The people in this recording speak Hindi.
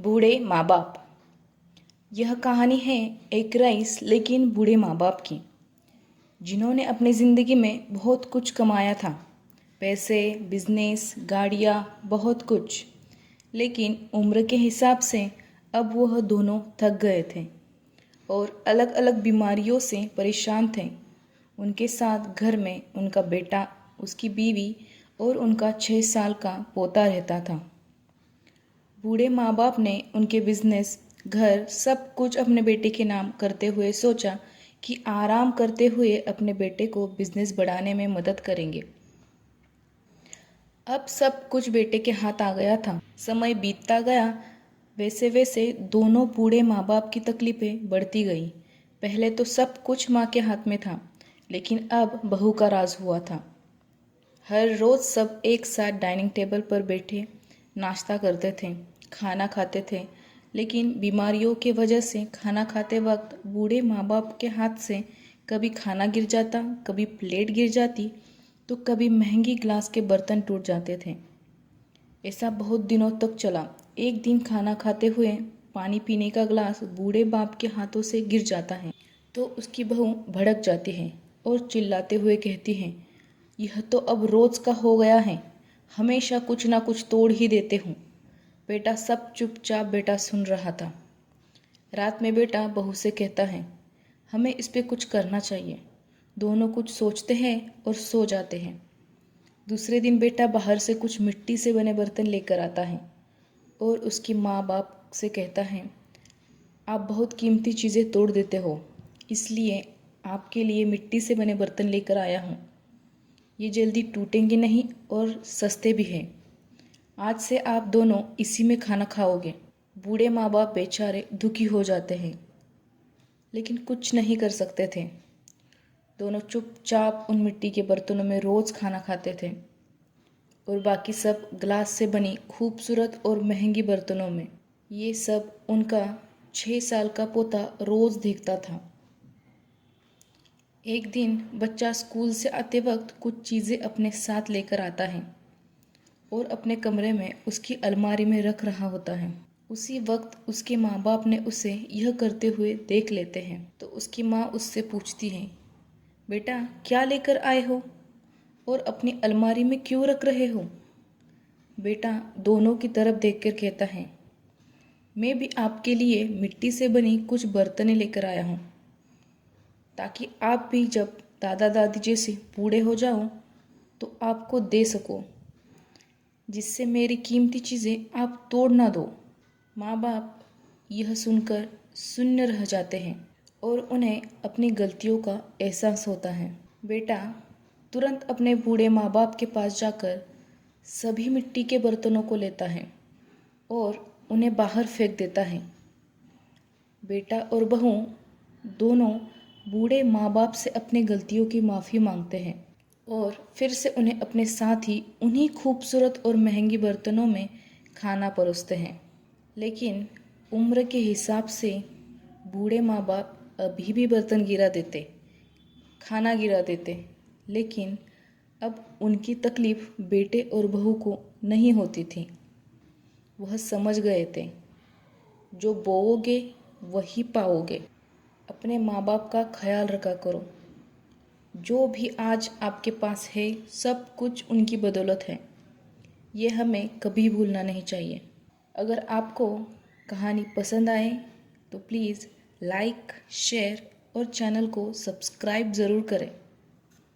बूढ़े माँ बाप। यह कहानी है एक रईस लेकिन बूढ़े माँ बाप की, जिन्होंने अपनी ज़िंदगी में बहुत कुछ कमाया था। पैसे, बिजनेस, गाड़ियाँ, बहुत कुछ। लेकिन उम्र के हिसाब से अब वह दोनों थक गए थे और अलग अलग बीमारियों से परेशान थे। उनके साथ घर में उनका बेटा, उसकी बीवी और उनका 6 साल का पोता रहता था। बूढ़े माँ बाप ने उनके बिजनेस, घर, सब कुछ अपने बेटे के नाम करते हुए सोचा कि आराम करते हुए अपने बेटे को बिजनेस बढ़ाने में मदद करेंगे। अब सब कुछ बेटे के हाथ आ गया था। समय बीतता गया, वैसे वैसे दोनों बूढ़े माँ बाप की तकलीफें बढ़ती गई। पहले तो सब कुछ माँ के हाथ में था, लेकिन अब बहू का राज हुआ था। हर रोज़ सब एक साथ डाइनिंग टेबल पर बैठे नाश्ता करते थे, खाना खाते थे। लेकिन बीमारियों के वजह से खाना खाते वक्त बूढ़े माँ बाप के हाथ से कभी खाना गिर जाता, कभी प्लेट गिर जाती, तो कभी महंगी ग्लास के बर्तन टूट जाते थे। ऐसा बहुत दिनों तक चला। एक दिन खाना खाते हुए पानी पीने का ग्लास बूढ़े बाप के हाथों से गिर जाता है, तो उसकी बहू भड़क जाती है और चिल्लाते हुए कहती है, यह तो अब रोज़ का हो गया है, हमेशा कुछ ना कुछ तोड़ ही देते हूँ। बेटा सब चुपचाप बेटा सुन रहा था। रात में बेटा बहू से कहता है, हमें इस पे कुछ करना चाहिए। दोनों कुछ सोचते हैं और सो जाते हैं। दूसरे दिन बेटा बाहर से कुछ मिट्टी से बने बर्तन लेकर आता है और उसकी माँ बाप से कहता है, आप बहुत कीमती चीज़ें तोड़ देते हो, इसलिए आपके लिए मिट्टी से बने बर्तन लेकर आया हूँ। ये जल्दी टूटेंगे नहीं और सस्ते भी हैं। आज से आप दोनों इसी में खाना खाओगे। बूढ़े माँ बाप बेचारे दुखी हो जाते हैं, लेकिन कुछ नहीं कर सकते थे। दोनों चुपचाप उन मिट्टी के बर्तनों में रोज़ खाना खाते थे और बाकी सब ग्लास से बनी खूबसूरत और महंगी बर्तनों में। ये सब उनका 6 साल का पोता रोज़ देखता था। एक दिन बच्चा स्कूल से आते वक्त कुछ चीज़ें अपने साथ लेकर आता है और अपने कमरे में उसकी अलमारी में रख रहा होता है। उसी वक्त उसके माँ बाप ने उसे यह करते हुए देख लेते हैं, तो उसकी माँ उससे पूछती है, बेटा क्या लेकर आए हो और अपनी अलमारी में क्यों रख रहे हो? बेटा दोनों की तरफ देखकर कहता है, मैं भी आपके लिए मिट्टी से बनी कुछ बर्तनें लेकर आया हूँ, ताकि आप भी जब दादा दादी जैसे बूढ़े हो जाओ तो आपको दे सको, जिससे मेरी कीमती चीज़ें आप तोड़ ना दो। माँ बाप यह सुनकर शून्य रह जाते हैं और उन्हें अपनी गलतियों का एहसास होता है। बेटा तुरंत अपने बूढ़े माँ बाप के पास जाकर सभी मिट्टी के बर्तनों को लेता है और उन्हें बाहर फेंक देता है। बेटा और बहू दोनों बूढ़े माँ बाप से अपनी गलतियों की माफ़ी मांगते हैं और फिर से उन्हें अपने साथ ही उन्हीं खूबसूरत और महंगी बर्तनों में खाना परोसते हैं। लेकिन उम्र के हिसाब से बूढ़े माँ बाप अभी भी बर्तन गिरा देते, खाना गिरा देते, लेकिन अब उनकी तकलीफ़ बेटे और बहू को नहीं होती थी। वह समझ गए थे, जो बोओगे वही पाओगे। अपने माँ बाप का ख्याल रखा करो। जो भी आज आपके पास है सब कुछ उनकी बदौलत है। ये हमें कभी भूलना नहीं चाहिए। अगर आपको कहानी पसंद आए तो प्लीज़ लाइक, शेयर और चैनल को सब्सक्राइब ज़रूर करें।